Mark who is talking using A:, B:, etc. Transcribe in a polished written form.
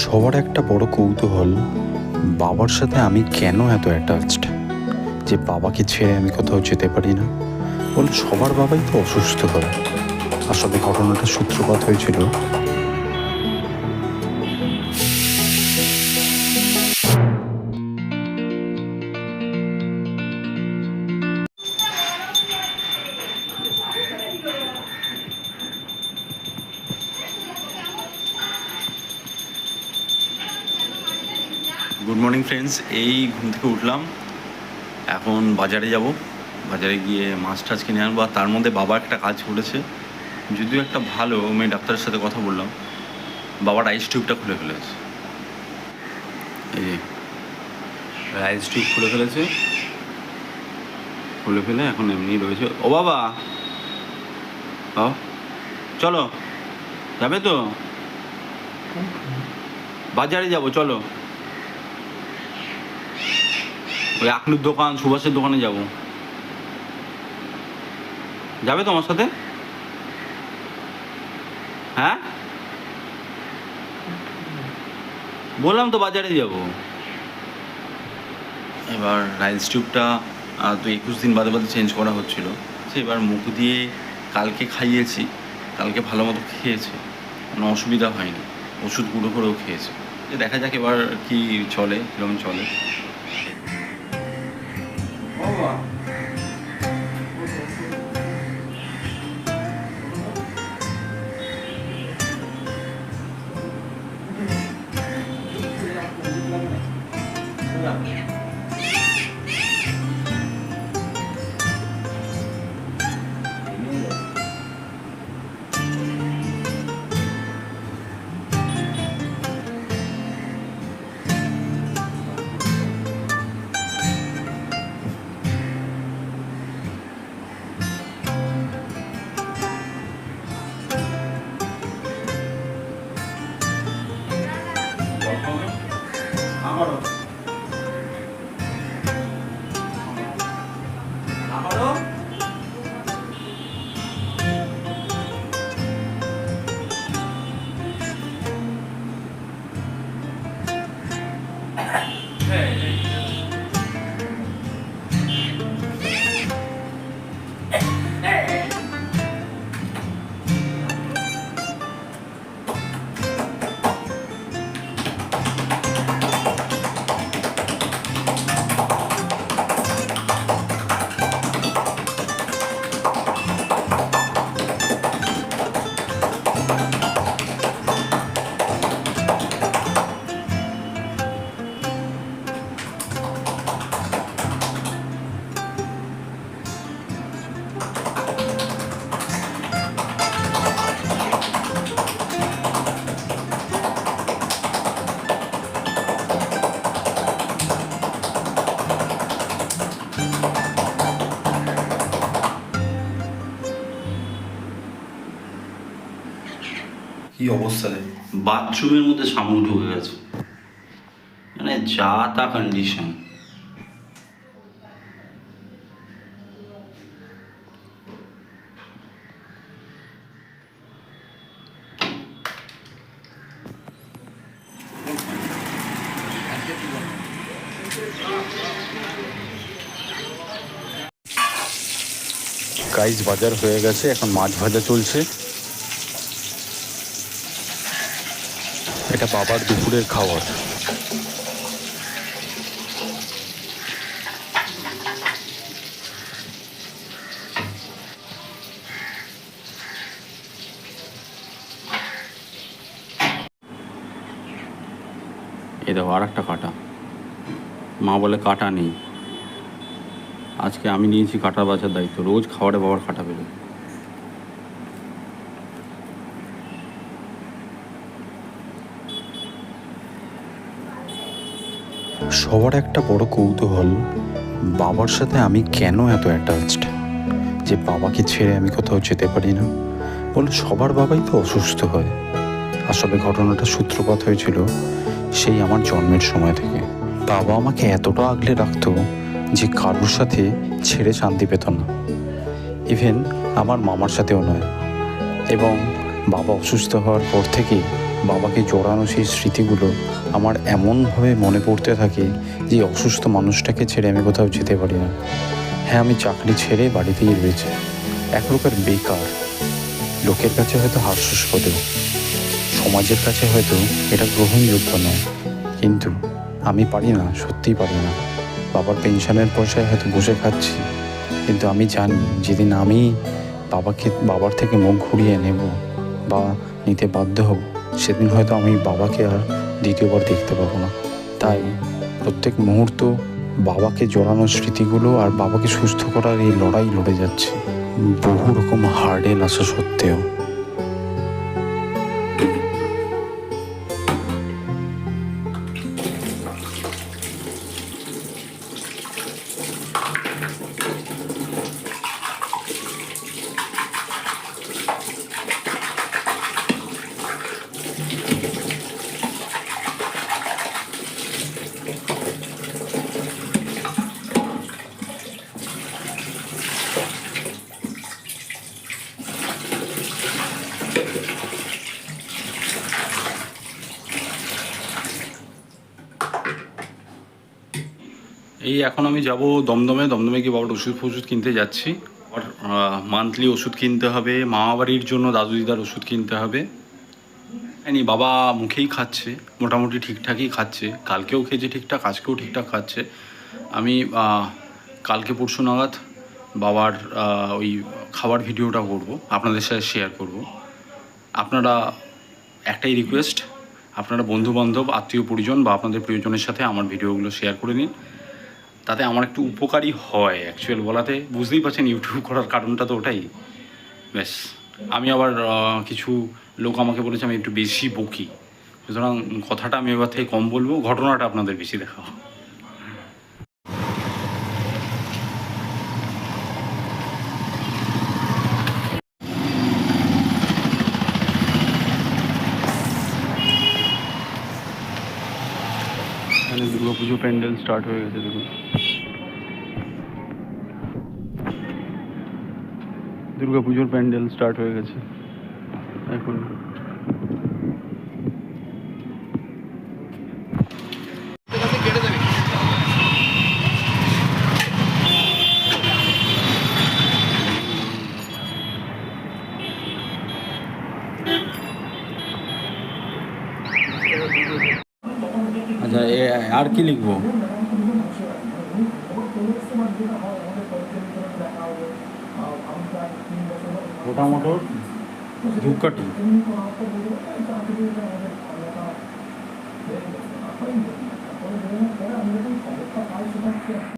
A: সবার একটা বড় কৌতূহল, বাবার সাথে আমি কেন এত অ্যাটাচড, যে বাবাকে ছেড়ে আমি কোথাও যেতে পারি না। বলে সবার বাবাই তো অসুস্থ হয়। আসলে ঘটনাটা সূত্রপাত হয়েছিল গুড মর্নিং ফ্রেন্ডস। এই ঘুম থেকে উঠলাম, এখন বাজারে যাব। বাজারে গিয়ে মাছ টাছ কিনে আনবো। আর তার মধ্যে বাবা একটা কাজ করেছে, যদিও একটা ভালো। আমি ডাক্তারের সাথে কথা বললাম, বাবার আইস টিউবটা খুলে ফেলেছে। এই আইস টিউব খুলে ফেলেছে, খুলে ফেলে এখন এমনি রয়েছে। ও বাবা, ও চলো, যাবে তো? বাজারে যাব, চলো। ওই আকলুর দোকান, সুভাষের দোকানে যাব। যাবে তো আমার সাথে? হ্যাঁ, বললাম তো বাজারে যাব। এবার রাইস টিউবটা তো 21 দিন বাদে বাদে চেঞ্জ করা হচ্ছিল। এবার মুখ দিয়ে কালকে খাইয়েছি, কালকে ভালো মতো খেয়েছে, কোনো অসুবিধা হয়নি। ওষুধ গুঁড়ো করেও খেয়েছে। দেখা যাক এবার কি চলে, কীরকম চলে। আমারও আমারও কি অবস্থা রে, বাথরুমের মধ্যে সামু ঢুকে গেছে, মানে যা তা কন্ডিশন। গাইস, বাজার হয়ে গেছে, এখন মাছ ভাজা চলছে। এটা বাবার দুপুরের খাবার। এই দেখো আর একটা কাটা। মা বলে কাটা নেই, আজকে আমি নিয়েছি কাটা বাছার দায়িত্ব। রোজ খাবারে বাবার কাটা বেরোয়। সবার একটা বড় কৌতূহল, বাবার সাথে আমি কেন এত অ্যাটাচড, যে বাবাকে ছেড়ে আমি কোথাও যেতে পারি না। বলে সবার বাবাই তো অসুস্থ হয়। আসলে ঘটনাটা সূত্রপাত হয়েছিল সেই আমার জন্মের সময় থেকে। বাবা আমাকে এতটা আগলে রাখতো যে কারোর সাথে ছেড়ে শান্তি পেত না, ইভেন আমার মামার সাথেও নয়। এবং বাবা অসুস্থ হওয়ার পর থেকেই বাবাকে জড়ানো সেই স্মৃতিগুলো আমার এমনভাবে মনে পড়তে থাকে যে অসুস্থ মানুষটাকে ছেড়ে আমি কোথাও যেতে পারি না। হ্যাঁ, আমি চাকরি ছেড়ে বাড়িতেই রয়েছি, এক প্রকার বেকার। লোকের কাছে হয়তো হাস্যাস্পদ, সমাজের কাছে হয়তো এটা গ্রহণযোগ্য নয়, কিন্তু আমি পারি না, সত্যিই পারি না। বাবার পেনশনের পয়সায় হয়তো বসে খাচ্ছি, কিন্তু আমি জানি যেদিন আমি বাবার থেকে মুখ ঘুরিয়ে নেব বা নিতে বাধ্য হব, সেদিন হয়তো আমি বাবাকে আর দ্বিতীয়বার দেখতে পাবো না। তাই প্রত্যেক মুহূর্ত বাবাকে জড়ানোর স্মৃতিগুলো আর বাবাকে সুস্থ করার এই লড়াই লড়ে যাচ্ছে, বহু রকম হার্ডেল আসা সত্ত্বেও। এই এখন আমি যাব দমদমে গিয়ে বাবার ওষুধ কিনতে যাচ্ছি। আর মান্থলি ওষুধ কিনতে হবে, মামাবাড়ির জন্য দাদু দিদার ওষুধ কিনতে হবে। বাবা মুখেই খাচ্ছে, মোটামুটি ঠিকঠাকই খাচ্ছে, কালকেও খেয়েছে ঠিকঠাক, আজকেও ঠিকঠাক খাচ্ছে। আমি কালকে পরশু নাগাদ বাবার ওই খাবার ভিডিওটা করব, আপনাদের সাথে শেয়ার করব। আপনারা একটাই রিকোয়েস্ট, আপনারা বন্ধুবান্ধব, আত্মীয় পরিজন বা আপনাদের প্রিয়জনের সাথে আমার ভিডিওগুলো শেয়ার করে নিন, তাতে আমার একটু উপকারী হয়। অ্যাকচুয়াল বলাতে বুঝতেই পারছেন ইউটিউব করার কারণটা তো ওটাই। ব্যাস, আমি আবার কিছু লোক আমাকে বলেছে আমি একটু বেশি বকি, সুতরাং কথাটা আমি এবার থেকে কম বলবো, ঘটনাটা আপনাদের বেশি দেখাবো। এখানে দুর্গাপুজো প্যান্ডেল স্টার্ট হয়ে গেছে, দেখুন দুর্গাপুজোর প্যান্ডেল স্টার্ট হয়ে গেছে এখন। আচ্ছা, আর কি লিখবো? গোটা মটর, ধূপকাঠি।